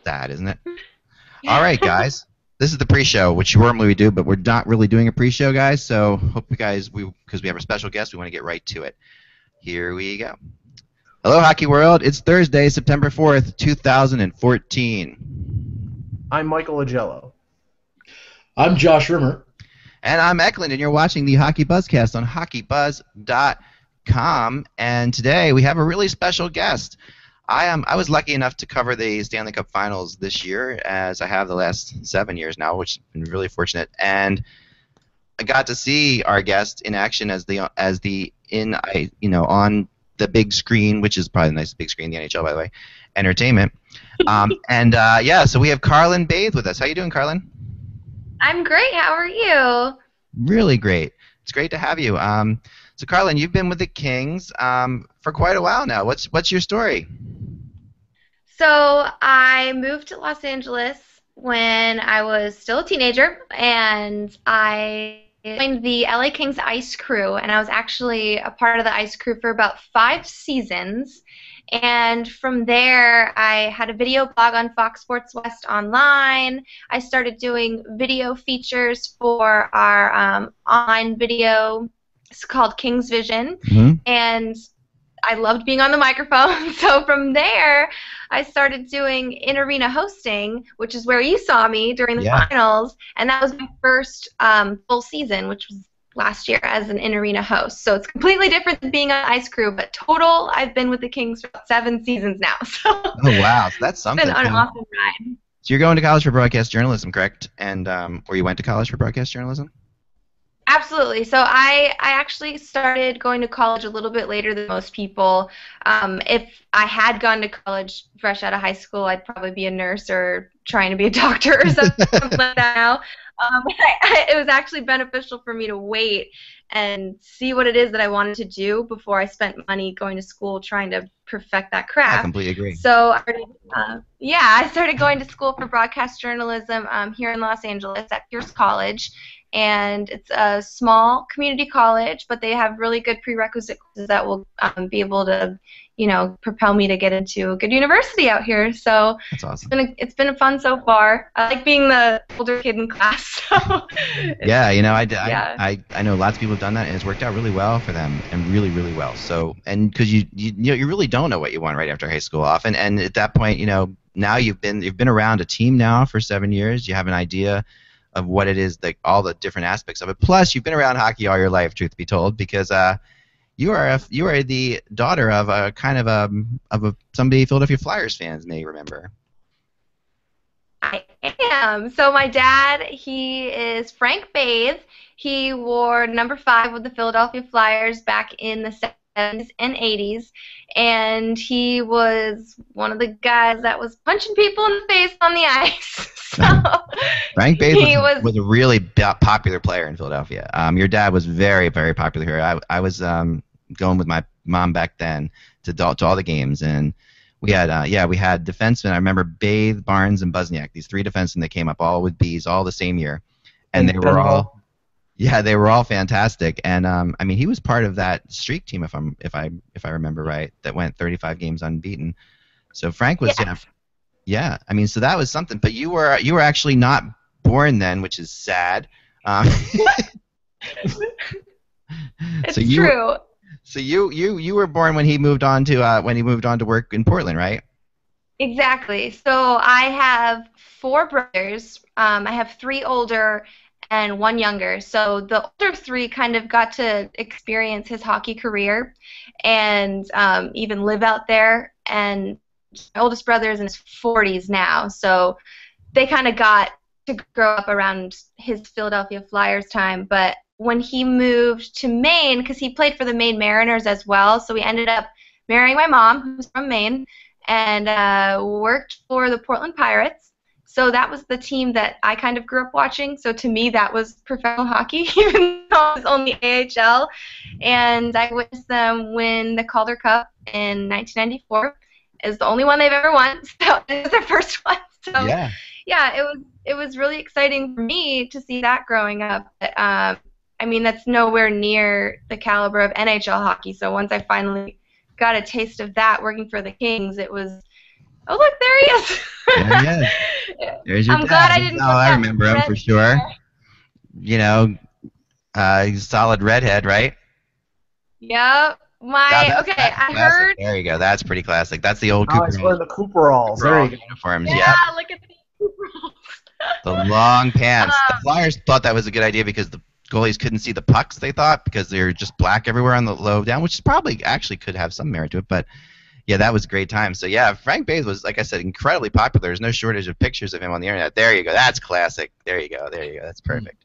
Sad, isn't it? All right, guys. This is the pre-show, which normally we do, but we're not really doing a pre-show, guys. So hope you guys, because we have a special guest, we want to get right to it. Here we go. Hello, Hockey World. It's Thursday, September 4th, 2014. I'm Michael Agello. I'm Josh Rimmer. And I'm Eklund, and you're watching the HockeyBuzzCast on HockeyBuzz.com. And today we have a really special guest. I was lucky enough to cover the Stanley Cup Finals this year, as I have the last 7 years now, which has been really fortunate. And I got to see our guest in action on the big screen, which is probably the nicest big screen in the NHL, by the way, entertainment. So we have Carlin Bathe with us. How you doing, Carlin? I'm great. How are you? Really great. It's great to have you. So Carlin, you've been with the Kings for quite a while now. What's your story? So I moved to Los Angeles when I was still a teenager, and I joined the LA Kings ice crew, and I was actually a part of the ice crew for about 5 seasons. And from there, I had a video blog on Fox Sports West Online. I started doing video features for our online video. It's called King's Vision, and I loved being on the microphone. So from there, I started doing in-arena hosting, which is where you saw me during the finals, and that was my first full season, which was last year as an in-arena host. So it's completely different than being on ice crew, but total, I've been with the Kings for about 7 seasons now. So oh wow, so that's something. It's been an awesome ride. So you're going to college for broadcast journalism, correct? And or you went to college for broadcast journalism? Absolutely. So I actually started going to college a little bit later than most people. If I had gone to college fresh out of high school, I'd probably be a nurse or trying to be a doctor or something like that now. It was actually beneficial for me to wait and see what it is that I wanted to do before I spent money going to school trying to perfect that craft. I completely agree. So I started going to school for broadcast journalism here in Los Angeles at Pierce College. And it's a small community college, but they have really good prerequisites that will be able to, propel me to get into a good university out here. So that's awesome. It's been fun so far. I like being the older kid in class. So yeah, I know lots of people have done that, and it's worked out really well for them, and really, really well. So, and because you really don't know what you want right after high school often, and at that point, now you've been around a team now for 7 years. You have an idea of what it is, like all the different aspects of it. Plus, you've been around hockey all your life, truth be told, because you are the daughter of a kind of somebody Philadelphia Flyers fans may remember. I am. So my dad, he is Frank Bathe. He wore number 5 with the Philadelphia Flyers back in the 70s and 80s, and he was one of the guys that was punching people in the face on the ice. So Frank Bathe was a really popular player in Philadelphia. Your dad was very, very popular here. I was going with my mom back then to all the games, and we had defensemen. I remember Bathe, Barnes, and Busniak. These 3 defensemen that came up all with B's all the same year, and they were all fantastic. And he was part of that streak team if I remember right, that went 35 games unbeaten. So Frank was yeah. So that was something. But you were actually not born then, which is sad. It's true. So you were born when he moved on to work in Portland, right? Exactly. So I have 4 brothers. I have 3 older and 1 younger. So the older 3 kind of got to experience his hockey career and even live out there. And my oldest brother is in his 40s now, so they kind of got to grow up around his Philadelphia Flyers time. But when he moved to Maine, because he played for the Maine Mariners as well, so we ended up marrying my mom, who's from Maine, and worked for the Portland Pirates. So that was the team that I kind of grew up watching. So to me, that was professional hockey, even though it was only AHL. And I witnessed them win the Calder Cup in 1994. It's the only one they've ever won, so it was their first one. So it was really exciting for me to see that growing up. But, that's nowhere near the caliber of NHL hockey. So once I finally got a taste of that working for the Kings, it was Oh, look, there he is. There he is. There's your I'm dad. glad I didn't. Oh, I remember him for sure. You know, solid redhead, right? Yep. I heard. There you go. That's pretty classic. That's the old Oh, Cooper. he's wearing the Cooperalls. There you go. Uniforms. Yeah, Yep. look at the Cooperalls. The long pants. The Flyers thought that was a good idea because the goalies couldn't see the pucks, they thought, because they're just black everywhere on the low down, which is probably actually could have some merit to it. But, yeah, that was a great time. So, yeah, Frank Bathe was, like I said, incredibly popular. There's no shortage of pictures of him on the internet. There you go. That's classic. There you go. That's perfect.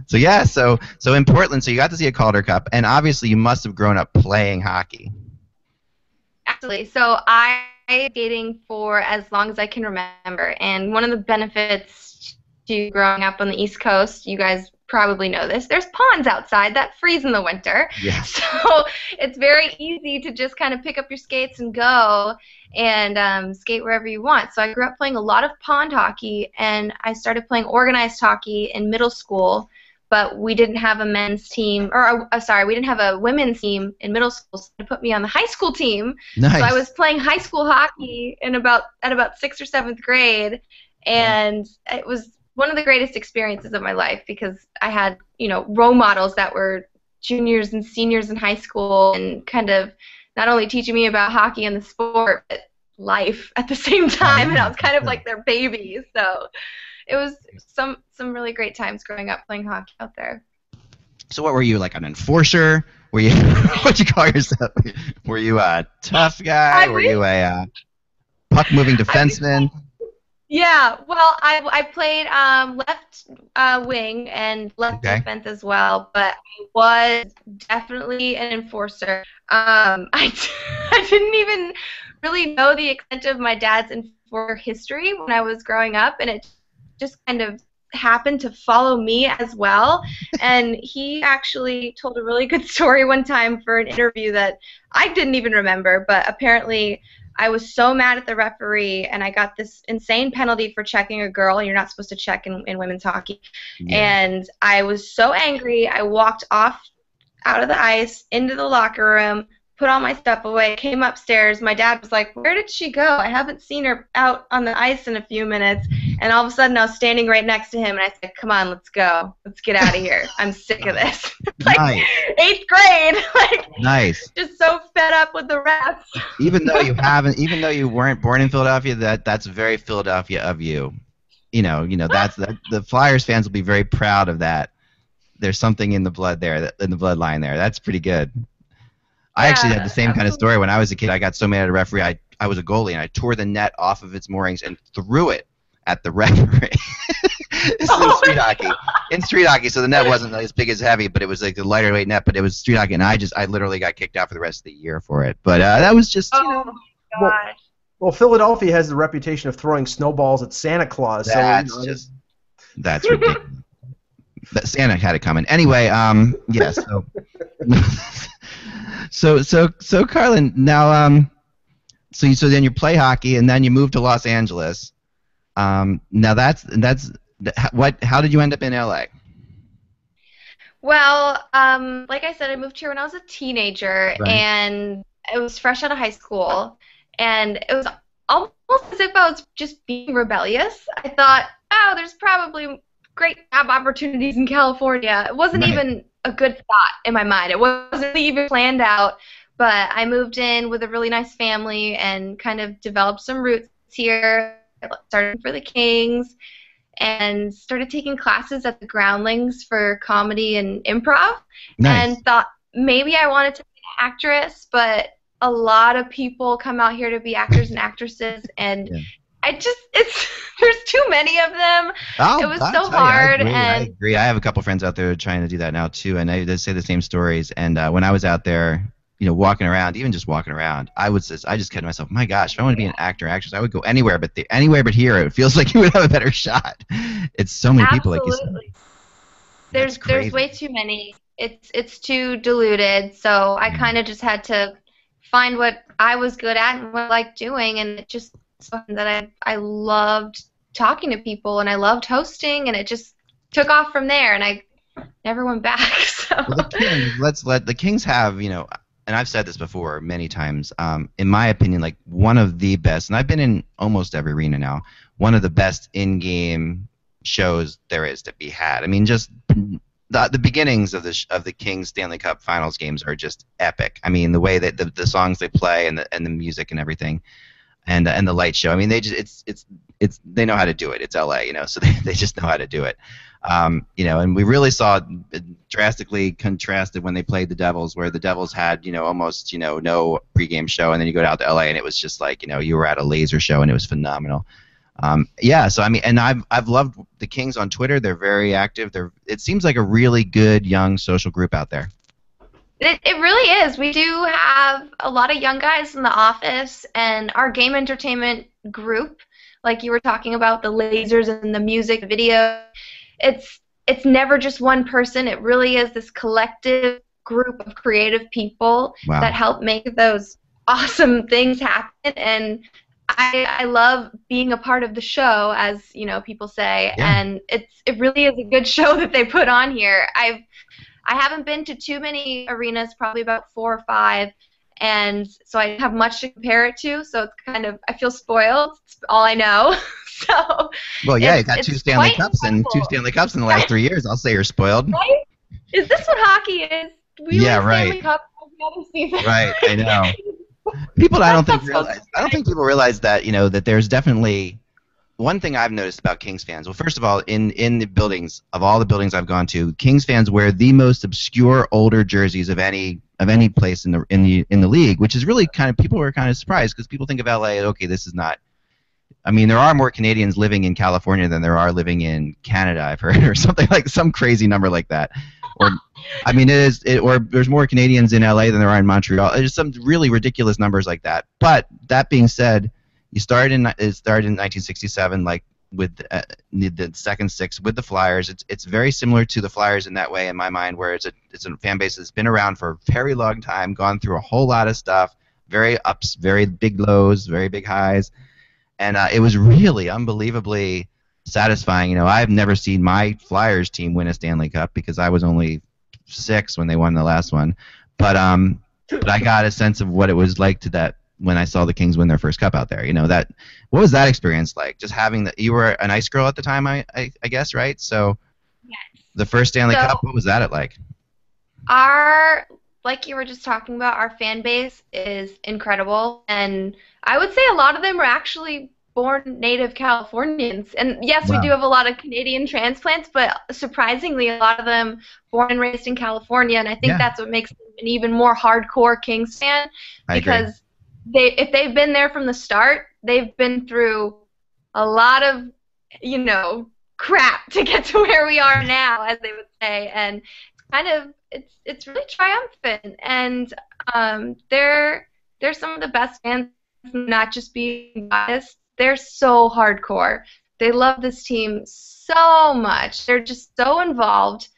So, yeah, so in Portland, so you got to see a Calder Cup, and obviously you must have grown up playing hockey. Absolutely. So I skating for as long as I can remember, and one of the benefits to growing up on the East Coast, you guys probably know this, there's ponds outside that freeze in the winter. Yeah. So it's very easy to just kind of pick up your skates and go and skate wherever you want. So I grew up playing a lot of pond hockey, and I started playing organized hockey in middle school, but we didn't have a men's team, or we didn't have a women's team in middle school, so they put me on the high school team. Nice. So I was playing high school hockey at about 6th or 7th grade, and it was one of the greatest experiences of my life because I had, role models that were juniors and seniors in high school and kind of not only teaching me about hockey and the sport, but life at the same time, and I was kind of like their baby. So it was some really great times growing up playing hockey out there. So what were you, like an enforcer? Were you, what'd you call yourself? Were you a tough guy? Were you a puck-moving defenseman? Yeah, well, I played left wing and left defense as well, but I was definitely an enforcer. I didn't even really know the extent of my dad's enforcer history when I was growing up, and it just kind of happened to follow me as well. And he actually told a really good story one time for an interview that I didn't even remember, but apparently I was so mad at the referee, and I got this insane penalty for checking a girl. You're not supposed to check in women's hockey. Yeah. And I was so angry, I walked off out of the ice into the locker room, put all my stuff away, came upstairs. My dad was like, "Where did she go? I haven't seen her out on the ice in a few minutes." And all of a sudden, I was standing right next to him, and I said, "Come on, let's go. Let's get out of here. I'm sick of this." Nice. 8th grade. Nice. Just so fed up with the refs. Even though you weren't born in Philadelphia, that's very Philadelphia of you. That's the Flyers fans will be very proud of that. There's something in the blood there, in the bloodline there. That's pretty good. I actually had the same kind of story when I was a kid. I got so mad at a referee. I was a goalie, and I tore the net off of its moorings and threw it at the referee. This is in street hockey, so the net wasn't as big as heavy, but it was like the lighter weight net, but it was street hockey, and I literally got kicked out for the rest of the year for it. But that was just, my gosh. Well, Philadelphia has the reputation of throwing snowballs at Santa Claus. That's ridiculous. But Santa had it coming. Anyway, yeah, so Carlin, now so then you play hockey and then you move to Los Angeles. Now that's how did you end up in LA? Well, like I said, I moved here when I was a teenager, right. And it was fresh out of high school, and it was almost as if I was just being rebellious. I thought, oh, there's probably great job opportunities in California. It wasn't even a good thought in my mind. It wasn't really even planned out, but I moved in with a really nice family and kind of developed some roots here. I started for the Kings and started taking classes at the Groundlings for comedy and improv. Nice. And thought maybe I wanted to be an actress, but a lot of people come out here to be actors and actresses, and there's too many of them. It was so hard. I agree. I have a couple friends out there trying to do that now too, and they say the same stories. And when I was out there, walking around, even just walking around, I just said to myself, my gosh, if I want to be an actor or actress, I would go anywhere but here. It feels like you would have a better shot. It's so many people, like you said. There's way too many. It's too diluted. So I kind of just had to find what I was good at and what I liked doing, and it just something that I loved talking to people, and I loved hosting, and it just took off from there, and I never went back. So. Well, the Kings have, and I've said this before many times, in my opinion, like one of the best, and I've been in almost every arena now, one of the best in-game shows there is to be had. I mean, just the beginnings of the Kings Stanley Cup Finals games are just epic. I mean, the way that the songs they play and the music and everything, and the light show. I mean, they just they know how to do it. It's LA, so they just know how to do it. And we really saw it drastically contrasted when they played the Devils, where the Devils had, almost, no pregame show, and then you go out to LA and it was just like, you were at a laser show and it was phenomenal. So I mean, and I've loved the Kings on Twitter. They're very active. It seems like a really good young social group out there. It really is. We do have a lot of young guys in the office, and our game entertainment group, like you were talking about, the lasers and the music, video, it's never just one person. It really is this collective group of creative people that help make those awesome things happen. And I love being a part of the show, as people say, and it really is a good show that they put on here. I haven't been to too many arenas, probably about 4 or 5, and so I have much to compare it to. So it's kind of, I feel spoiled. It's all I know. So. Well, yeah, you got 2 Stanley Cups and 2 Stanley Cups in the last 3 years. I'll say you're spoiled. Right? Is this what hockey is? We win Stanley Cup every other season. Right, I know. I don't think people realize that that there's definitely one thing I've noticed about Kings fans. Well, first of all, in the buildings, of all the buildings I've gone to, Kings fans wear the most obscure older jerseys of any place in the league, which is really kind of, people were kind of surprised because people think of LA. Okay, this is not. I mean, there are more Canadians living in California than there are living in Canada, I've heard, or something like some crazy number like that. Or, I mean, or there's more Canadians in LA than there are in Montreal. There's some really ridiculous numbers like that. But that being said, it started in 1967, like with the second 6 with the Flyers. It's very similar to the Flyers in that way, in my mind, where it's a fan base that's been around for a very long time, gone through a whole lot of stuff, very ups, very big lows, very big highs. And it was really unbelievably satisfying. I've never seen my Flyers team win a Stanley Cup because I was only 6 when they won the last one. But I got a sense of what it was like when I saw the Kings win their first cup out there. What was that experience like? Just having you were an ice girl at the time, I guess, right? So yes. The first Stanley Cup, what was that like? Like you were just talking about, our fan base is incredible, and I would say a lot of them are actually born native Californians. And yes, we do have a lot of Canadian transplants, but surprisingly, a lot of them born and raised in California, and I think that's what makes them an even more hardcore Kings fan, because if they've been there from the start, they've been through a lot of, crap to get to where we are now, as they would say, and it's really triumphant, and they're some of the best fans, not just being biased. They're so hardcore. They love this team so much. They're just so involved,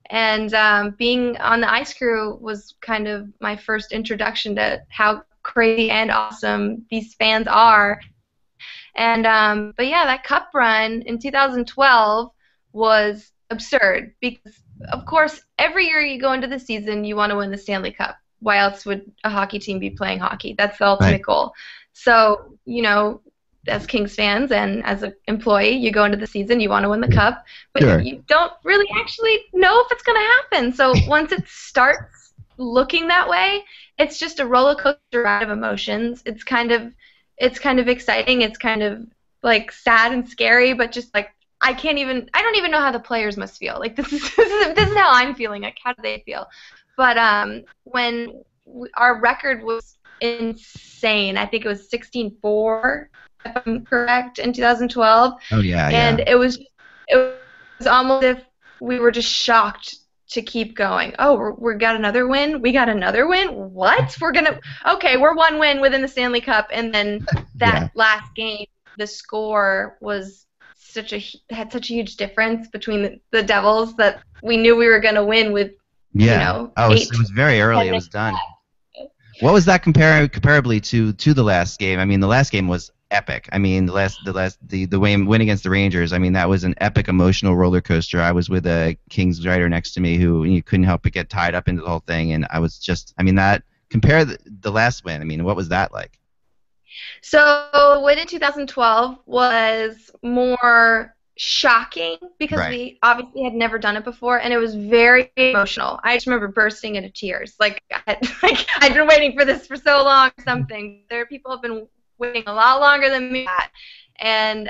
and being on the ice crew was kind of my first introduction to how crazy and awesome these fans are. And but yeah, that cup run in 2012 was absurd because, of course, every year you go into the season, you want to win the Stanley Cup. Why else would a hockey team be playing hockey? That's the ultimate goal. So, as Kings fans and as an employee, you go into the season, you want to win the cup, but you don't really actually know if it's going to happen. So once it starts looking that way, it's just a roller coaster ride of emotions. It's kind of exciting. It's kind of like sad and scary, but just like I don't even know how the players must feel. Like this is how I'm feeling. Like, how do they feel? But when our record was insane, I think it was 16-4, if I'm correct, in 2012. Oh yeah. And it was almost as if we were just shocked to keep going. Oh, we got another win. We got another win. What? We're 1 win within the Stanley Cup, and then that last game, the score was had such a huge difference between the Devils that we knew we were going to win with. It was very early. It was done. What was that comparably to the last game? I mean, the last game was epic. I mean, the win against the Rangers. I mean, that was an epic emotional roller coaster. I was with a Kings writer next to me who couldn't help but get tied up into the whole thing, and I was just, I mean, that compare the last win. I mean, what was that like? So the win in 2012 was more shocking because Right. we obviously had never done it before, and it was very emotional. I just remember bursting into tears. Like I'd been waiting for this for so long or something. There are people who have been waiting a lot longer than me. And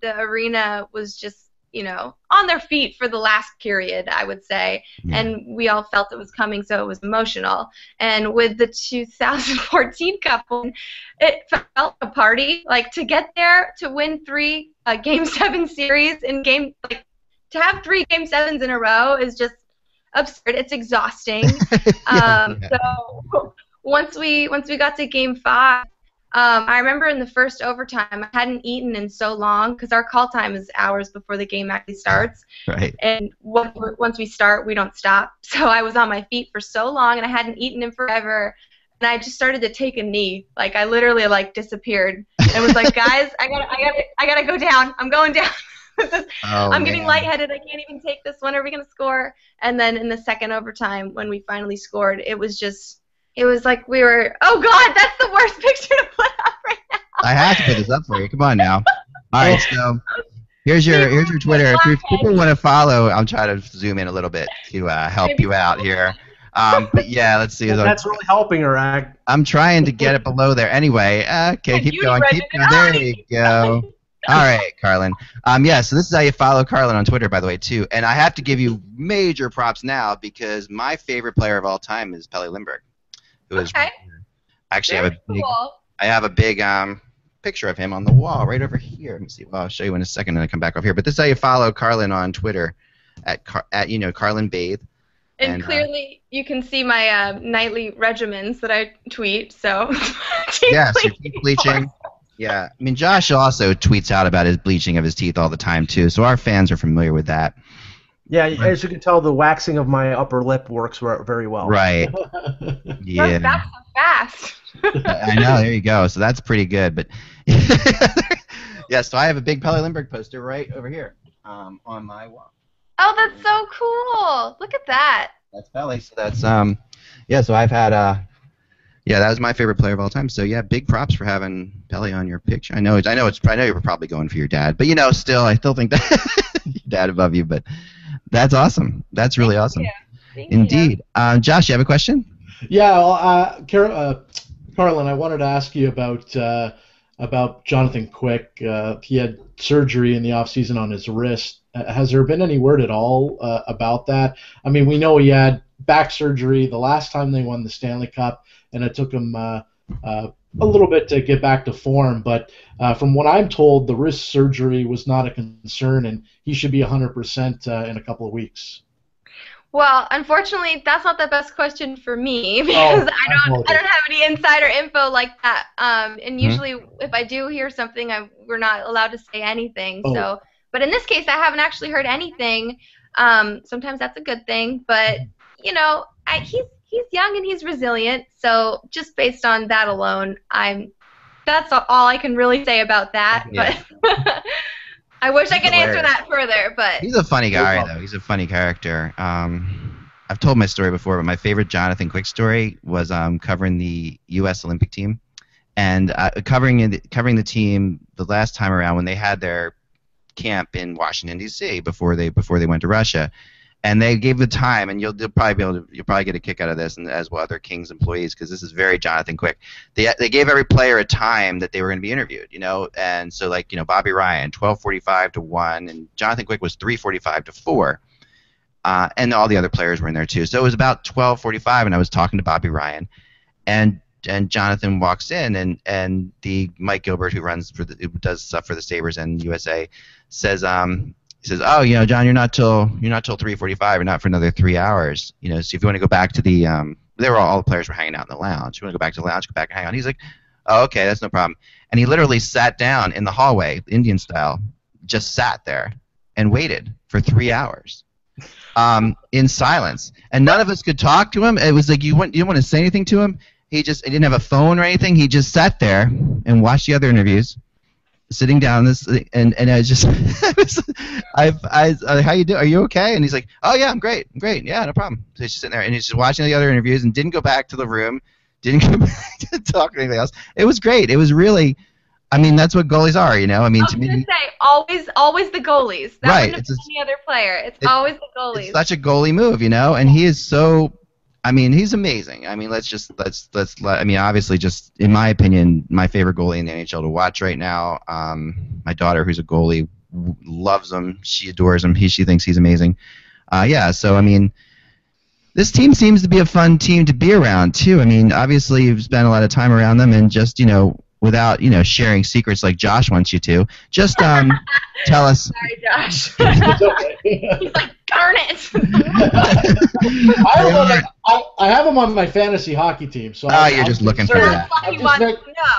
the arena was just, on their feet for the last period, I would say. Yeah. And we all felt it was coming, so it was emotional. And with the 2014 Cup win, it felt a party. Like, to get there, to win 3 Game 7 series to have 3 Game 7s in a row is just absurd. It's exhausting. So once we got to Game 5, I remember in the first overtime, I hadn't eaten in so long because our call time is hours before the game actually starts. Right. And once we start, we don't stop. So I was on my feet for so long, and I hadn't eaten in forever. And I just started to take a knee. Like, I literally disappeared and was like, guys, I gotta go down. I'm going down. I'm getting lightheaded. I can't even take this. When are we gonna score? And then in the second overtime, when we finally scored, it was like we were, oh God, that's the worst picture to put up right now. I have to put this up for you. Come on now. All right, so here's your Twitter. If people want to follow, I'm trying to zoom in a little bit to help you out here. But yeah, let's see. That's really helping her. I'm trying to get it below there. Anyway, okay, keep going. There you go. All right, Carlin. Yeah, so this is how you follow Carlin on Twitter, by the way, too. And I have to give you major props now because my favorite player of all time is Pelle Lindbergh. Okay. Actually, I have a big picture of him on the wall right over here. Let me see. Well, I'll show you in a second and I come back over here. But this is how you follow Carlin on Twitter at Carlin Bathe. And clearly, you can see my nightly regimens that I tweet. So yes, your teeth bleaching. Yeah, I mean, Josh also tweets out about his bleaching of his teeth all the time too. So our fans are familiar with that. Yeah, as you can tell, the waxing of my upper lip works very well. Right. Yeah. That's so fast. I know. There you go. So that's pretty good. But yeah, so I have a big Pelle Lindbergh poster right over here on my wall. Oh, that's so cool! Look at that. That's Pelle. So that's yeah. So I've had yeah, that was my favorite player of all time. So yeah, big props for having Pelle on your picture. I know you were probably going for your dad, but still, I still think that your dad above you, but. That's awesome. That's really awesome. Indeed. Josh, you have a question? Yeah, well, Carlin, I wanted to ask you about Jonathan Quick. He had surgery in the offseason on his wrist. Has there been any word at all about that? I mean, we know he had back surgery the last time they won the Stanley Cup, and it took him a little bit to get back to form, but from what I'm told, the wrist surgery was not a concern, and he should be 100% in a couple of weeks. Well, unfortunately, that's not the best question for me because I don't have any insider info like that. And usually, if I do hear something, we're not allowed to say anything. Oh. So, but in this case, I haven't actually heard anything. Sometimes that's a good thing, but he's young and he's resilient, so just based on that alone, that's all I can really say about that. Yeah. But I wish I could answer that further. But he's a funny guy, though. He's a funny character. I've told my story before, but my favorite Jonathan Quick story was covering the U.S. Olympic team, and covering the team the last time around when they had their camp in Washington D.C. before they went to Russia. And they gave the time, and you'll probably get a kick out of this, and as well other Kings employees, because this is very Jonathan Quick. They gave every player a time that they were going to be interviewed, and so Bobby Ryan 12:45 to 1, and Jonathan Quick was 3:45 to 4, and all the other players were in there too. So it was about 12:45, and I was talking to Bobby Ryan, and Jonathan walks in, and the Mike Gilbert who does stuff for the Sabres and USA says he says, "Oh, John, you're not till 3:45. You're not for another 3 hours. So if you want to go back to the all the players were hanging out in the lounge. If you want to go back to the lounge, go back and hang out." He's like, "Oh, okay, that's no problem." And he literally sat down in the hallway, Indian style, just sat there and waited for 3 hours, in silence. And none of us could talk to him. It was like you didn't want to say anything to him. He didn't have a phone or anything. He just sat there and watched the other interviews. Sitting down and I just how you doing? Are you okay? And he's like, "Oh yeah, I'm great. Yeah, no problem." So he's just sitting there and he's just watching the other interviews and didn't go back to the room. Didn't come back to talk or anything else. It was great. It was really, I mean, that's what goalies are, you know. I mean, to me, always the goalies. That right. wouldn't have been any other player. It's always the goalies. It's such a goalie move, you know, and he is so. I mean, he's amazing. I mean, I mean, obviously, just in my opinion, my favorite goalie in the NHL to watch right now. My daughter, who's a goalie, loves him. She adores him. She thinks he's amazing. Yeah. So I mean, this team seems to be a fun team to be around too. I mean, obviously, you've spent a lot of time around them, and just without sharing secrets like Josh wants you to, just tell us. Sorry, Josh. He's like, darn it. I have him on my fantasy hockey team. So you're just looking for that.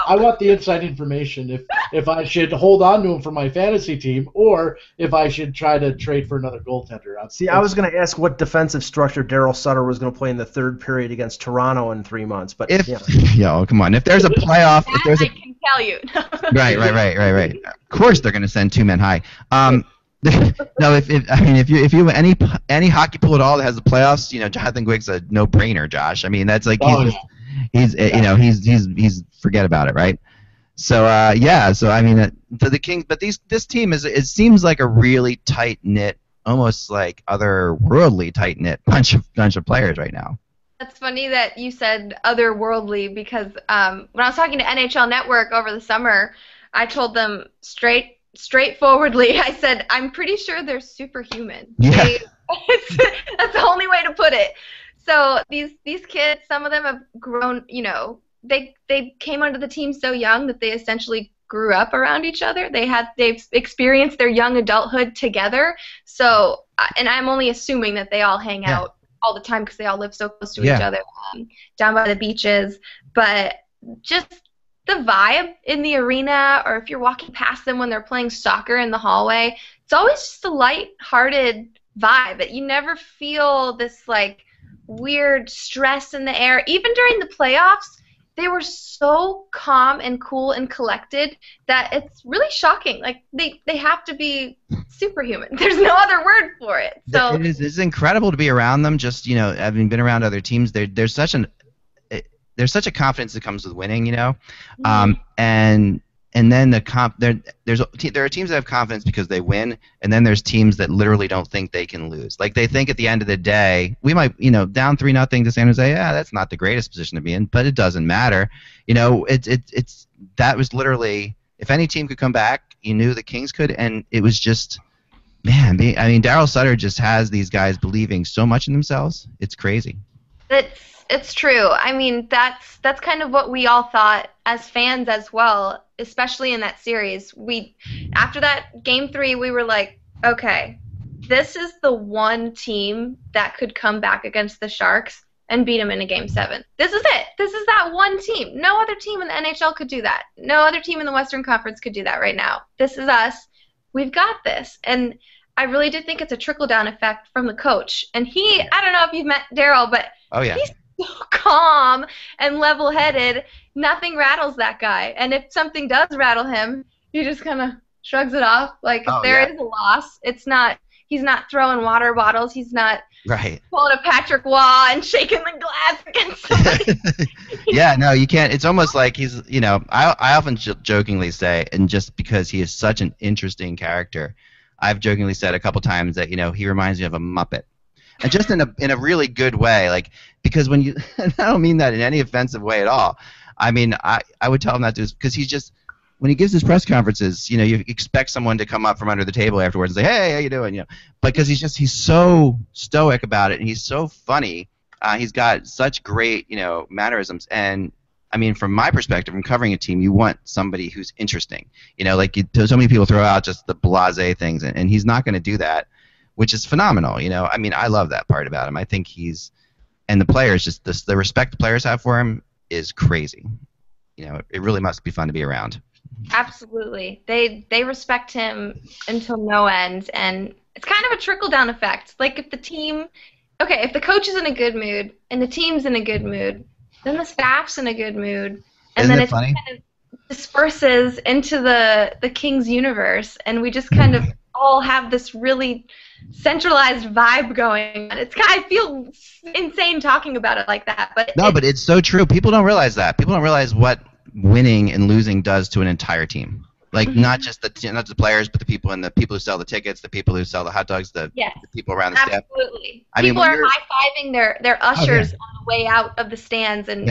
I want the inside information if I should hold on to him for my fantasy team or if I should try to trade for another goaltender. See, I was going to ask what defensive structure Daryl Sutter was going to play in the third period against Toronto in 3 months. But come on. If there's a playoff, I can tell you. Right. Of course, they're going to send 2 men high. No, if you any hockey pool at all that has the playoffs, Jonathan Quick's a no-brainer, Josh. I mean, that's like he's forget about it, right? So so I mean, to the Kings, but this team it seems like a really tight knit, almost like otherworldly tight knit bunch of players right now. That's funny that you said otherworldly because when I was talking to NHL Network over the summer, I told them straightforwardly, I said, I'm pretty sure they're superhuman. Yeah. That's the only way to put it. So these kids, some of them have grown, they came onto the team so young that they essentially grew up around each other. They've experienced their young adulthood together. So, and I'm only assuming that they all hang out all the time because they all live so close to each other down by the beaches. But just the vibe in the arena, or if you're walking past them when they're playing soccer in the hallway, it's always just a light-hearted vibe. That you never feel this like weird stress in the air. Even during the playoffs, they were so calm and cool and collected that it's really shocking. Like they have to be superhuman. There's no other word for it. So it's incredible to be around them. Just having been around other teams, there's such a confidence that comes with winning, and then there are teams that have confidence because they win, and then there's teams that literally don't think they can lose. Like they think at the end of the day, we might, down 3-0 to San Jose, that's not the greatest position to be in, but it doesn't matter. That was literally, if any team could come back, you knew the Kings could, and it was just, man, Daryl Sutter just has these guys believing so much in themselves. It's crazy. It's true. I mean, that's kind of what we all thought as fans as well, especially in that series. After that Game 3, we were like, okay, this is the one team that could come back against the Sharks and beat them in a Game 7. This is it. This is that one team. No other team in the NHL could do that. No other team in the Western Conference could do that right now. This is us. We've got this. And I really do think it's a trickle-down effect from the coach. And I don't know if you've met Daryl, but he's so calm and level-headed. Nothing rattles that guy. And if something does rattle him, he just kind of shrugs it off. Like, if there is a loss, he's not throwing water bottles. He's not pulling a Patrick Waugh and shaking the glass against somebody. Yeah, no, you can't. It's almost like he's, I often jokingly say, and just because he is such an interesting character, I've jokingly said a couple times that, he reminds me of a Muppet. And just in a really good way, like, because when you, and I don't mean that in any offensive way at all. I mean, I would tell him that because he's just, when he gives his press conferences, you expect someone to come up from under the table afterwards and say, hey, how you doing? But because he's so stoic about it, and he's so funny. He's got such great, mannerisms. And I mean, from my perspective, from covering a team, you want somebody who's interesting. So many people throw out just the blasé things, and he's not going to do that, which is phenomenal. I mean, I love that part about him. I think and the players, just the respect the players have for him is crazy. It really must be fun to be around. Absolutely. They respect him until no end, and it's kind of a trickle-down effect. Like, if the coach is in a good mood, and the team's in a good mood, then the staff's in a good mood, and Isn't then it funny? kind of disperses into the Kings universe, and we just kind of all have this really centralized vibe going on. I feel insane talking about it like that, but but it's so true. People don't realize that. People don't realize what winning and losing does to an entire team. Like not just the players, but the people who sell the tickets, the people who sell the hot dogs, the people around the staff. Absolutely. People are high-fiving their ushers on the way out of the stands, and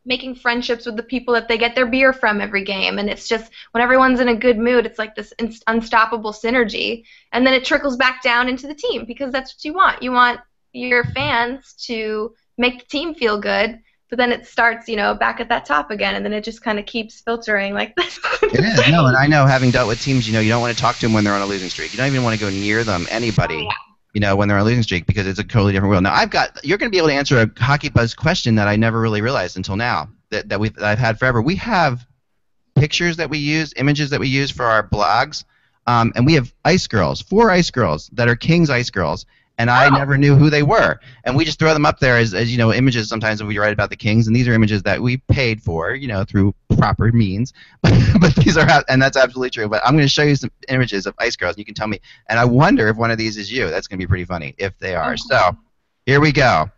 making friendships with the people that they get their beer from every game. And it's just when everyone's in a good mood, it's like this unstoppable synergy, and then it trickles back down into the team because that's what you want. You want your fans to make the team feel good. But then it starts, back at that top again, and then it just kind of keeps filtering like this. It is. No, and I know, having dealt with teams, you don't want to talk to them when they're on a losing streak. You don't even want to go near them, anybody, when they're on a losing streak, because it's a totally different world. Now, you're going to be able to answer a Hockey Buzz question that I never really realized until now, that I've had forever. We have pictures that we use, images that we use for our blogs, and we have ice girls, 4 ice girls that are Kings ice girls. And I never knew who they were. And we just throw them up there as images sometimes when we write about the Kings. And these are images that we paid for, through proper means. But these are, and that's absolutely true. But I'm going to show you some images of ice girls. And you can tell me. And I wonder if one of these is you. That's going to be pretty funny if they are. So here we go.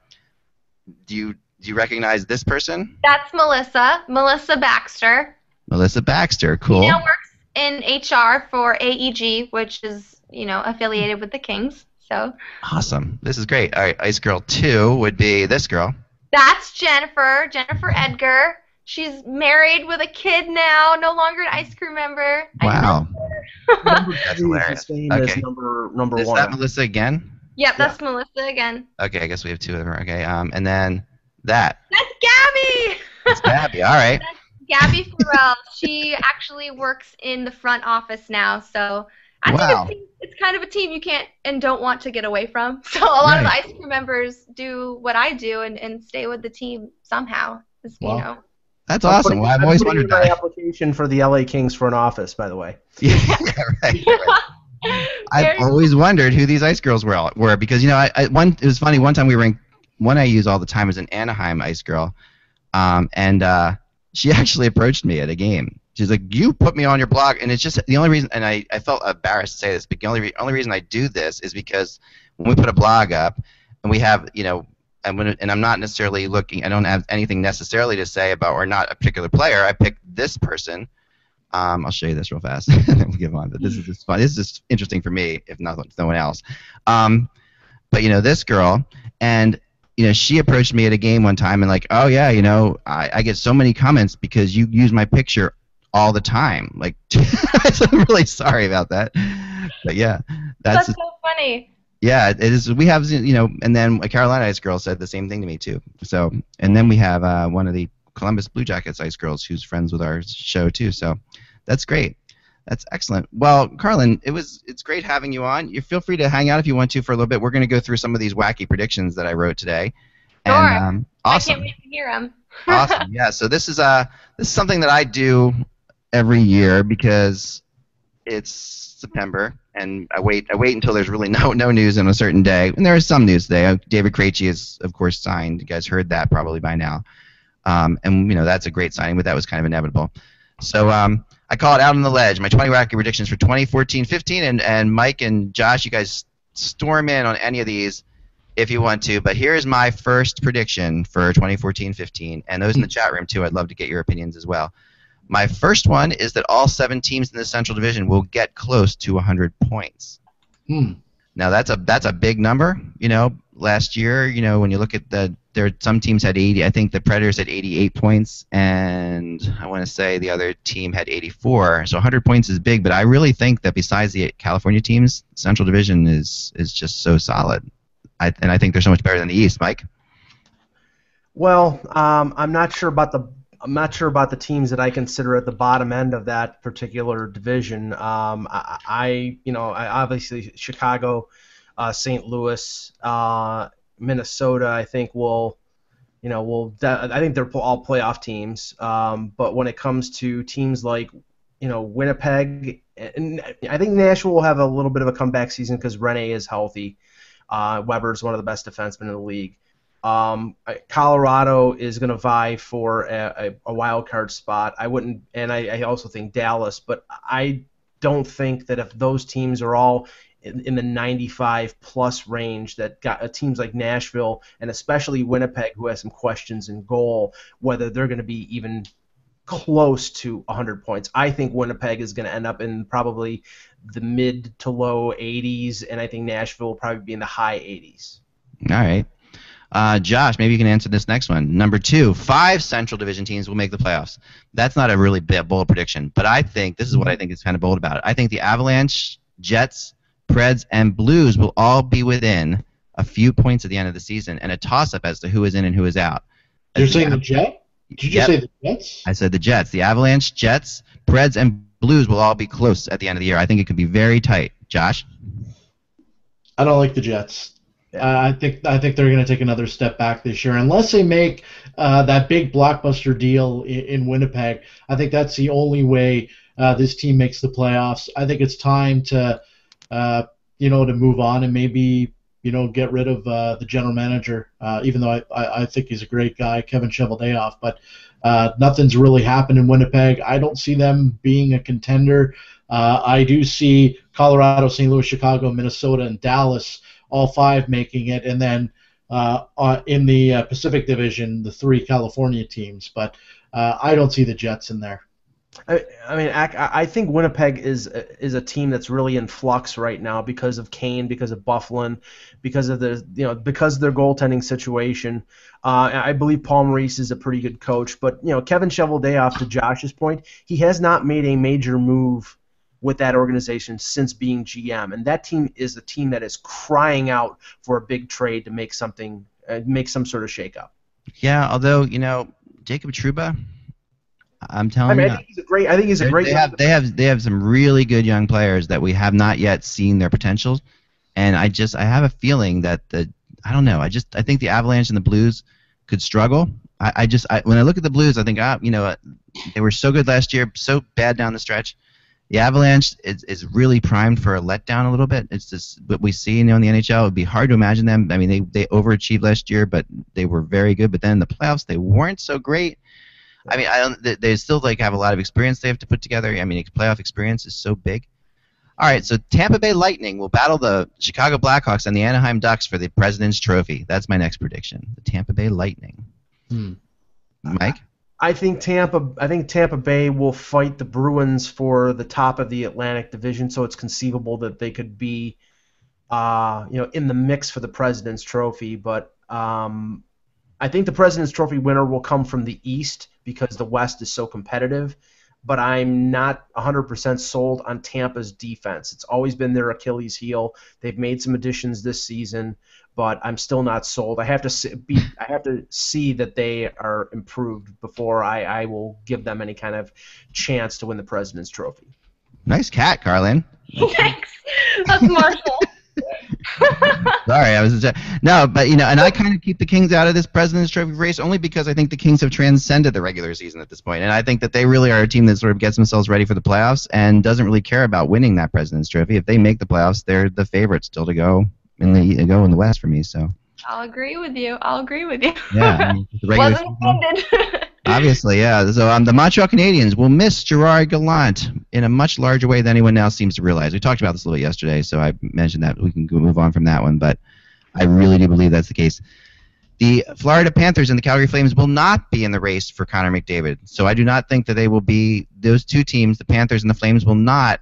Do you recognize this person? That's Melissa Baxter. Melissa Baxter. Cool. She now works in HR for AEG, which is, affiliated with the Kings. So. Awesome. This is great. All right, Ice Girl 2 would be this girl. That's Jennifer Edgar. She's married with a kid now, no longer an ice crew member. Wow. That's hilarious. Okay. Number is 1. That Melissa again? Yep, that's Melissa again. Okay, I guess we have 2 of them. Okay, and then that. That's Gabby! That's Gabby, all right. That's Gabby Farrell. She actually works in the front office now, so... I think it's kind of a team you can't and don't want to get away from. So a lot of the ice crew members do what I do and stay with the team somehow. That's awesome. Well, I've always wondered that. My application for the LA Kings front office, by the way. Yeah, right. I've always wondered who these ice girls were because it was funny. One time one I use all the time is an Anaheim ice girl, and she actually approached me at a game. She's like, you put me on your blog, and it's just the only reason, and I felt embarrassed to say this, but the only reason I do this is because when we put a blog up, and we have, and I'm not necessarily looking, I don't have anything necessarily to say about, or not a particular player, I picked this person. I'll show you this real fast, and then we'll give on, but this is just fun. This is just interesting for me, if not no one else. But, this girl, and, she approached me at a game one time, and like, oh yeah, I get so many comments because you use my picture all the time. Like, I'm really sorry about that. But yeah, that's so funny. Yeah, it is. We have, and then a Carolina ice girl said the same thing to me too. So, and then we have one of the Columbus Blue Jackets ice girls who's friends with our show too. So, that's great. That's excellent. Well, Carlin, it's great having you on. You feel free to hang out if you want to for a little bit. We're going to go through some of these wacky predictions that I wrote today. Sure. And, awesome. I can't wait to hear them. Awesome. Yeah. So this is something that I do every year because it's September and I wait until there's really no news on a certain day. And there is some news today. David Krejci is of course signed. You guys heard that probably by now. And that's a great signing, but that was kind of inevitable. So I call it out on the ledge. My 20 wacky predictions for 2014-15, and Mike and Josh, you guys storm in on any of these if you want to. But here's my first prediction for 2014-15, and those in the chat room too. I'd love to get your opinions as well. My first one is that all 7 teams in the Central Division will get close to 100 points. Now that's a big number. Last year, when you look at some teams had 80. I think the Predators had 88 points, and I want to say the other team had 84. So 100 points is big, but I really think that besides the California teams, Central Division is just so solid. And I think they're so much better than the East, Mike. Well, I'm not sure about the teams that I consider at the bottom end of that particular division. I obviously Chicago, St. Louis, Minnesota. I think I think they're all playoff teams. But when it comes to teams like Winnipeg, and I think Nashville will have a little bit of a comeback season because Rene is healthy. Weber's one of the best defensemen in the league. Colorado is going to vie for a wild card spot. I also think Dallas, but I don't think that if those teams are all in the 95-plus range, that got teams like Nashville and especially Winnipeg, who has some questions in goal, whether they're going to be even close to 100 points. I think Winnipeg is going to end up in probably the mid to low 80s, and I think Nashville will probably be in the high 80s. All right. Josh, maybe you can answer this next one. Number 2, 5 Central Division teams will make the playoffs. That's not a really bold prediction, but I think this is what I think is kind of bold about it. I think the Avalanche, Jets, Preds, and Blues will all be within a few points at the end of the season, and a toss-up as to who is in and who is out. You're saying the Jets? Did you just say the Jets? I said the Jets. The Avalanche, Jets, Preds, and Blues will all be close at the end of the year. I think it could be very tight. Josh? I don't like the Jets. I think they're going to take another step back this year, unless they make that big blockbuster deal in Winnipeg. I think that's the only way this team makes the playoffs. I think it's time to to move on and maybe get rid of the general manager, even though I think he's a great guy, Kevin Cheveldayoff. But nothing's really happened in Winnipeg. I don't see them being a contender. I do see Colorado, St. Louis, Chicago, Minnesota, and Dallas, all 5 making it, and then in the Pacific Division, the 3 California teams. But I don't see the Jets in there. I think Winnipeg is a team that's really in flux right now because of Kane, because of Byfuglien, because of their goaltending situation. I believe Paul Maurice is a pretty good coach, but Kevin Cheveldayoff, to Josh's point, he has not made a major move with that organization since being GM, and that team is a team that is crying out for a big trade to make some sort of shakeup. Yeah, although Jacob Trouba, I'm telling you, I think he's a great. They have some really good young players that we have not yet seen their potentials, and I have a feeling that I think the Avalanche and the Blues could struggle. When I look at the Blues, I think they were so good last year, so bad down the stretch. The Avalanche is really primed for a letdown a little bit. It's just what we see in the NHL. It would be hard to imagine them. I mean, they overachieved last year, but they were very good. But then in the playoffs, they weren't so great. I mean, they still have a lot of experience they have to put together. I mean, playoff experience is so big. All right, so Tampa Bay Lightning will battle the Chicago Blackhawks and the Anaheim Ducks for the President's Trophy. That's my next prediction. The Tampa Bay Lightning. Mike? I think Tampa Bay will fight the Bruins for the top of the Atlantic Division, so it's conceivable that they could be, in the mix for the President's Trophy. But I think the President's Trophy winner will come from the East because the West is so competitive. But I'm not 100% sold on Tampa's defense. It's always been their Achilles heel. They've made some additions this season, but I'm still not sold. I have to see that they are improved before I will give them any kind of chance to win the President's Trophy. Nice cat, Carlin. Thanks. That's Marshall. Sorry, and I kind of keep the Kings out of this President's Trophy race only because I think the Kings have transcended the regular season at this point, and I think that they really are a team that sort of gets themselves ready for the playoffs and doesn't really care about winning that President's Trophy. If they make the playoffs, they're the favorites still to go in the West for me. So I'll agree with you. Yeah, wasn't intended. Obviously, yeah. So the Montreal Canadiens will miss Gerard Gallant in a much larger way than anyone now seems to realize. We talked about this a little bit yesterday, so I mentioned that. We can move on from that one, but I really do believe that's the case. The Florida Panthers and the Calgary Flames will not be in the race for Connor McDavid. So I do not think that they will be – those two teams, the Panthers and the Flames, will not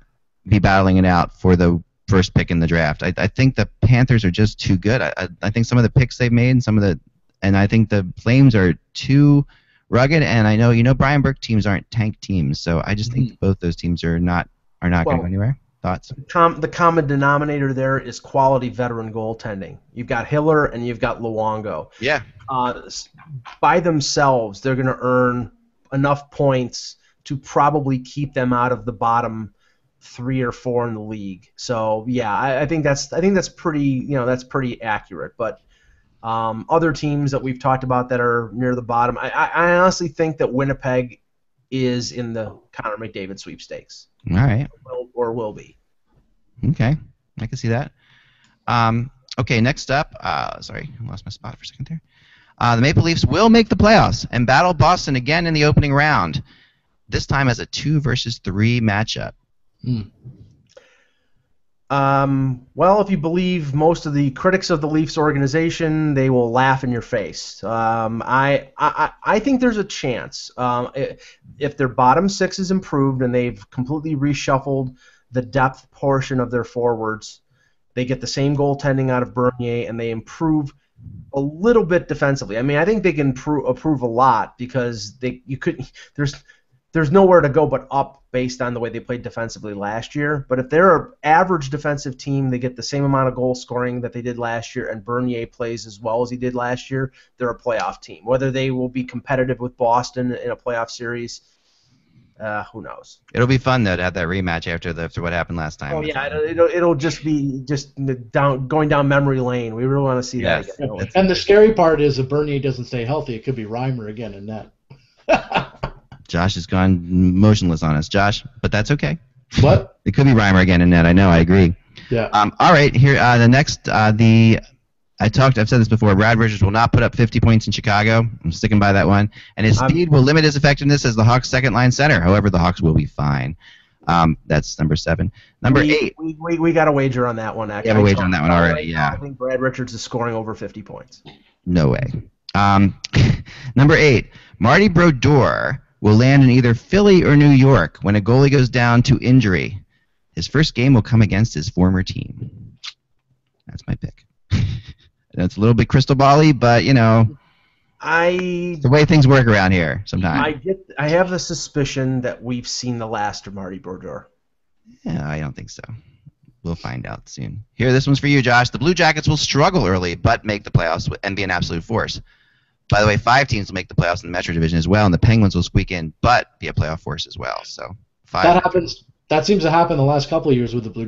be battling it out for the first pick in the draft. I think the Panthers are just too good. I think some of the picks they've made and I think the Flames are too – rugged, and I know Brian Burke teams aren't tank teams, so I just think both those teams are not going to go anywhere. Thoughts? The common denominator there is quality veteran goaltending. You've got Hiller and you've got Luongo. Yeah. By themselves, they're going to earn enough points to probably keep them out of the bottom 3 or 4 in the league. So yeah, I think that's pretty accurate, but. Other teams that we've talked about that are near the bottom, I honestly think that Winnipeg is in the Connor McDavid sweepstakes. All right. Or will be. Okay. I can see that. Okay, next up, sorry, I lost my spot for a second there. The Maple Leafs will make the playoffs and battle Boston again in the opening round, this time as a 2 versus 3 matchup. Well, if you believe most of the critics of the Leafs organization, they will laugh in your face. I think there's a chance. If their bottom six is improved and they've completely reshuffled the depth portion of their forwards, they get the same goaltending out of Bernier, and they improve a little bit defensively. I mean, I think they can improve a lot because there's nowhere to go but up based on the way they played defensively last year. But if they're an average defensive team, they get the same amount of goal scoring that they did last year, and Bernier plays as well as he did last year, they're a playoff team. Whether they will be competitive with Boston in a playoff series, who knows? It'll be fun though to have that rematch after what happened last time. Oh yeah, it'll just be going down memory lane. We really want to see that again. And the scary part is if Bernier doesn't stay healthy, it could be Reimer again in net. Josh has gone motionless on us, Josh, but that's okay. What? It could be Reimer again in net. I know. I agree. Yeah. All right. Here, the next, I've said this before. Brad Richards will not put up 50 points in Chicago. I'm sticking by that one. And his speed will limit his effectiveness as the Hawks' second-line center. However, the Hawks will be fine. That's number 7. Number 8. We got a wager on that one. Actually, We have a wager on that one already. Yeah. I think Brad Richards is scoring over 50 points. No way. Number 8. Marty Brodeur will land in either Philly or New York when a goalie goes down to injury. His first game will come against his former team. That's my pick. It's a little bit crystal ball-y, but, the way things work around here sometimes. I have the suspicion that we've seen the last of Marty Brodeur. Yeah, I don't think so. We'll find out soon. Here, this one's for you, Josh. The Blue Jackets will struggle early, but make the playoffs and be an absolute force. By the way, 5 teams will make the playoffs in the Metro Division as well, and the Penguins will squeak in, but be a playoff force as well. So 5. That happens. That seems to happen the last couple of years with the Blue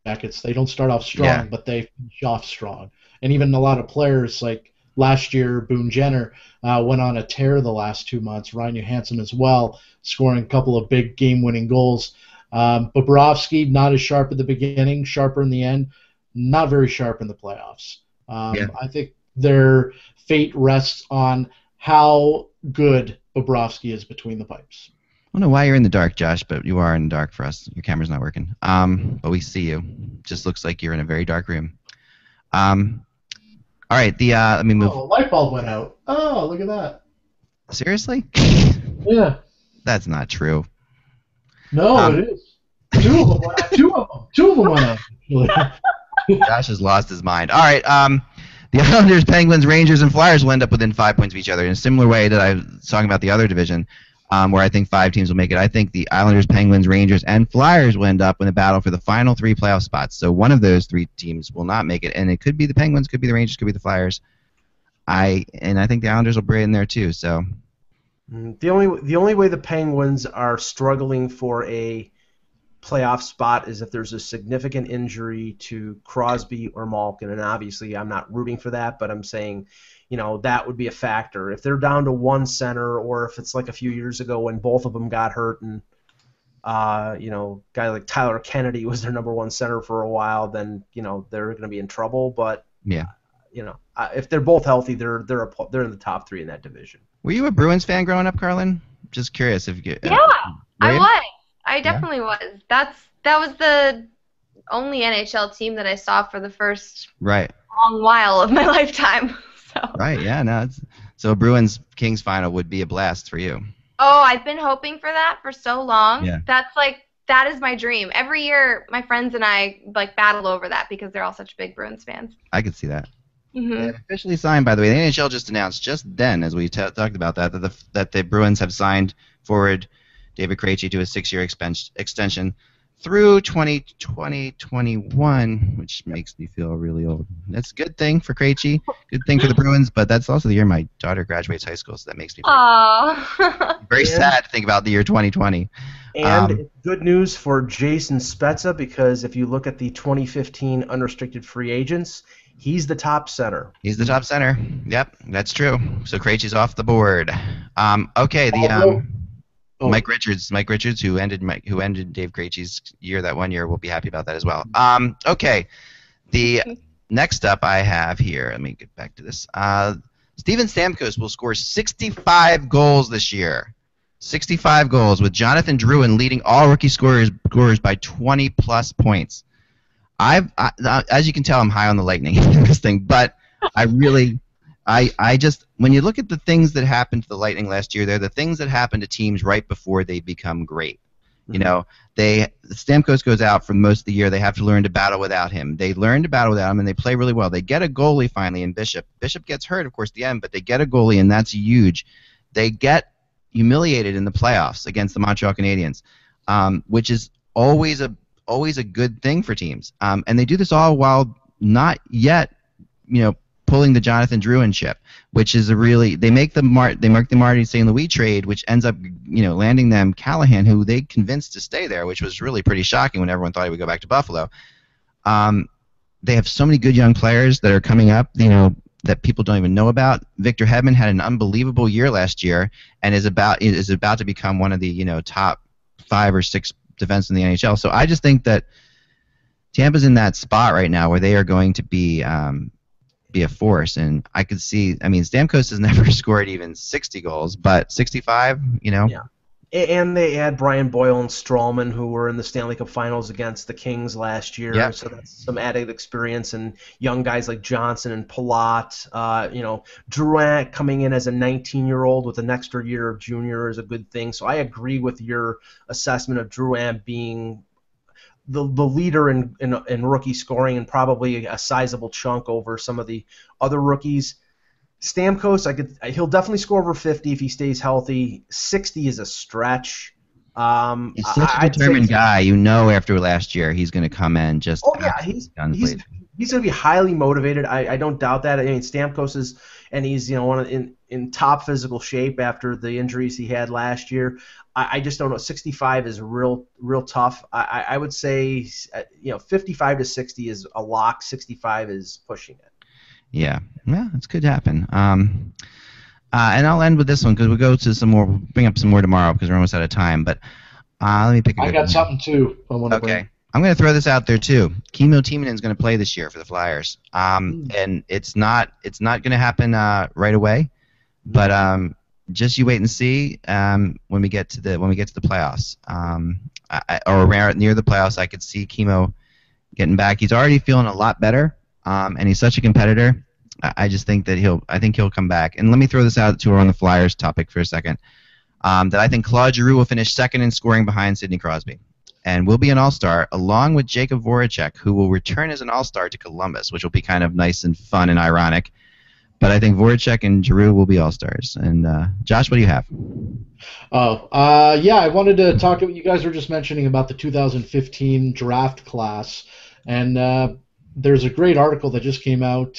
Jackets. They don't start off strong, but they finish off strong. And even a lot of players, like last year, Boone Jenner went on a tear the last 2 months. Ryan Johansson as well, scoring a couple of big game-winning goals. Bobrovsky, not as sharp at the beginning, sharper in the end, not very sharp in the playoffs. I think their fate rests on how good Bobrovsky is between the pipes. I don't know why you're in the dark, Josh, but you are in the dark for us. Your camera's not working. But we see you. Just looks like you're in a very dark room. All right, let me move. Oh, the light bulb went out. Oh, look at that. Seriously? Yeah. That's not true. No, it is. Two of them went out. Josh has lost his mind. All right, the Islanders, Penguins, Rangers, and Flyers will end up within 5 points of each other in a similar way that I was talking about the other division, where I think 5 teams will make it. I think the Islanders, Penguins, Rangers, and Flyers will end up in a battle for the final 3 playoff spots. So one of those 3 teams will not make it, and it could be the Penguins, could be the Rangers, could be the Flyers. I think the Islanders will be in there too. So the only way the Penguins are struggling for a playoff spot is if there's a significant injury to Crosby or Malkin, and obviously I'm not rooting for that, but I'm saying, that would be a factor. If they're down to one center, or if it's like a few years ago when both of them got hurt and guy like Tyler Kennedy was their number 1 center for a while, then they're going to be in trouble. But if they're both healthy, they're in the top 3 in that division. Were you a Bruins fan growing up, Carlin? Just curious if you. I was. I definitely was. That was the only NHL team that I saw for the first long while of my lifetime. So. Right, yeah, no. So a Bruins-Kings final would be a blast for you. Oh, I've been hoping for that for so long. Yeah. That is my dream. Every year, my friends and I battle over that because they're all such big Bruins fans. I could see that. Mm-hmm. Officially signed, by the way. The NHL just announced just then, as we talked about that the Bruins have signed forward David Krejci to a 6-year extension through 2021, which makes me feel really old. That's a good thing for Krejci, good thing for the Bruins, but that's also the year my daughter graduates high school, so that makes me very sad to think about the year 2020. And good news for Jason Spezza, because if you look at the 2015 unrestricted free agents, he's the top center. He's the top center. Yep, that's true. So Krejci's off the board. Okay, Mike Richards, who ended Dave Krejci's year that one year, will be happy about that as well. Okay, the next up I have here. Let me get back to this. Steven Stamkos will score 65 goals this year. 65 goals, with Jonathan Drouin leading all rookie scorers by 20-plus points. As you can tell, I'm high on the Lightning in this thing, but I just, when you look at the things that happened to the Lightning last year, they're the things that happen to teams right before they become great. You know, Stamkos goes out for most of the year. They have to learn to battle without him. They learn to battle without him, and they play really well. They get a goalie finally in Bishop. Bishop gets hurt, of course, at the end, but they get a goalie, and that's huge. They get humiliated in the playoffs against the Montreal Canadiens, which is always a good thing for teams. And they do this all while not yet, pulling the Jonathan Drouin ship, which is they make the Marty St. Louis trade, which ends up landing them Callahan, who they convinced to stay there, which was really pretty shocking when everyone thought he would go back to Buffalo. They have so many good young players that are coming up, that people don't even know about. Victor Hedman had an unbelievable year last year and is about to become one of the top 5 or 6 defense in the NHL. So I just think that Tampa's in that spot right now where they are going to be a force, and I could see. I mean, Stamkos has never scored even 60 goals, but 65, Yeah. And they had Brian Boyle and Strawman, who were in the Stanley Cup Finals against the Kings last year. Yep. So that's some added experience, and young guys like Johnson and Palat. Drouin coming in as a 19-year-old with an extra year of junior is a good thing. So I agree with your assessment of Drouin being the leader in rookie scoring, and probably a sizable chunk over some of the other rookies. Stamkos, he'll definitely score over 50 if he stays healthy. 60 is a stretch. He's such a determined guy. After last year, he's going to come in just. Oh yeah, he's going to be highly motivated. I don't doubt that. I mean, Stamkos is, and he's in top physical shape after the injuries he had last year. I just don't know. 65 is real tough. I would say 55 to 60 is a lock. 65 is pushing it. Yeah, it could happen. And I'll end with this one because we'll go to some more. We'll bring up some more tomorrow because we're almost out of time. But let me pick. I got something too. Okay. I'm going to throw this out there too. Kimmo Timonen is going to play this year for the Flyers, and it's not going to happen right away, but just you wait and see when we get to the playoffs, or near the playoffs. I could see Kimmo getting back. He's already feeling a lot better, and he's such a competitor. I just think that he'll come back. And let me throw this out to her on the Flyers topic for a second. That I think Claude Giroux will finish second in scoring behind Sidney Crosby, and will be an All-Star along with Jacob Voracek, who will return as an All-Star to Columbus, which will be kind of nice and fun and ironic. But I think Voracek and Giroux will be All-Stars. And Josh, what do you have? I wanted to talk. You guys were just mentioning about the 2015 draft class, and there's a great article that just came out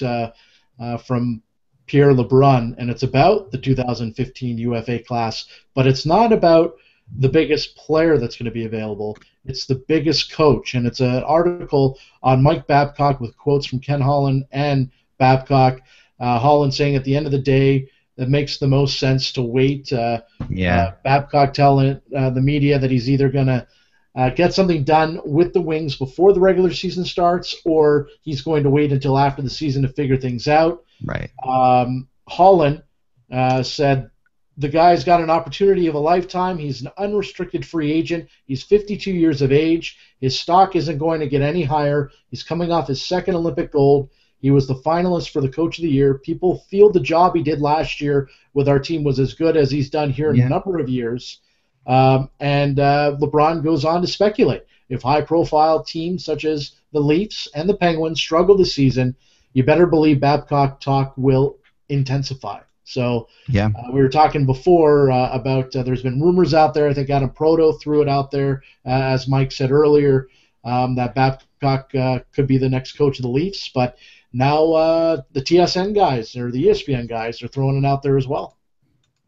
from Pierre LeBrun, and it's about the 2015 UFA class, but it's not about the biggest player that's going to be available. It's the biggest coach, and it's an article on Mike Babcock with quotes from Ken Holland and Babcock. Holland saying at the end of the day, it makes the most sense to wait. Babcock telling the media that he's either going to get something done with the Wings before the regular season starts, or he's going to wait until after the season to figure things out. Right. Holland said the guy's got an opportunity of a lifetime. He's an unrestricted free agent. He's 52 years of age. His stock isn't going to get any higher. He's coming off his second Olympic gold. He was the finalist for the Coach of the Year. People feel the job he did last year with our team was as good as he's done here in a number of years. And LeBron goes on to speculate. If high-profile teams such as the Leafs and the Penguins struggle this season, you better believe Babcock talk will intensify. So we were talking before about there's been rumors out there. I think Adam Proto threw it out there, as Mike said earlier, that Babcock could be the next coach of the Leafs. But now the TSN guys or the ESPN guys are throwing it out there as well.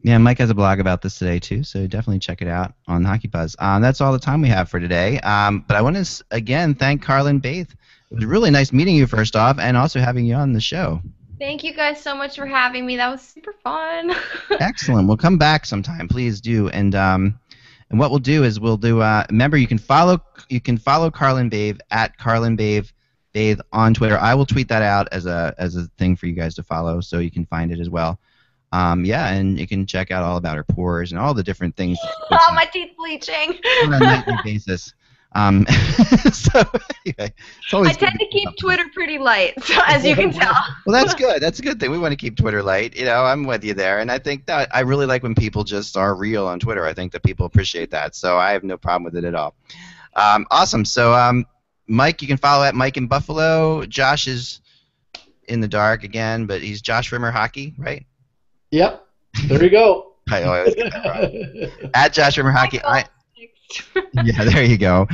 Yeah, Mike has a blog about this today too, so definitely check it out on Hockey Buzz. That's all the time we have for today. But I want to again thank Carlin Baith. It was really nice meeting you first off, and also having you on the show. Thank you guys so much for having me. That was super fun. Excellent. We'll come back sometime. Please do. And what we'll do is remember you can follow Carlin Baith at Carlin Baith on Twitter. I will tweet that out as a thing for you guys to follow, so you can find it as well. Yeah, and you can check out all about her pores and all the different things. Oh, my teeth bleaching. On a nightly basis. So anyway, it's always I tend to keep Twitter pretty light, so, as you can tell. Well, that's good. That's a good thing. We want to keep Twitter light. I'm with you there, and I think that I really like when people just are real on Twitter. I think that people appreciate that, so I have no problem with it at all. Awesome. So, Mike, you can follow at Mike in Buffalo. Josh is in the dark again, but he's Josh Rimmer Hockey, right? Yep. There you go. I always get that wrong. At Josh Rimmer Hockey. Yeah, there you go.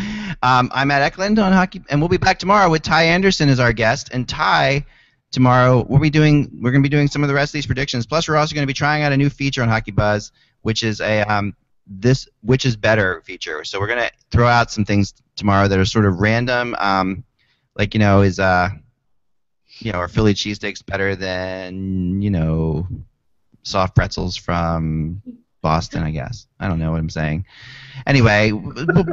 I'm at Eklund on Hockey, and we'll be back tomorrow with Ty Anderson as our guest. And Ty, tomorrow we're going to be doing some of the rest of these predictions. Plus, we're also going to be trying out a new feature on Hockey Buzz, which is a which is better feature. So we're going to throw out some things tomorrow that are sort of random, like is are Philly cheesesteaks better than soft pretzels from Boston, I guess. I don't know what I'm saying. Anyway,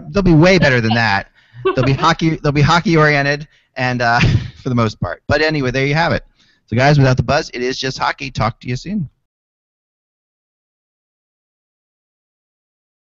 they'll be way better than that. They'll be hockey oriented, and for the most part. But anyway, there you have it. So guys, without the buzz, it is just hockey. Talk to you soon.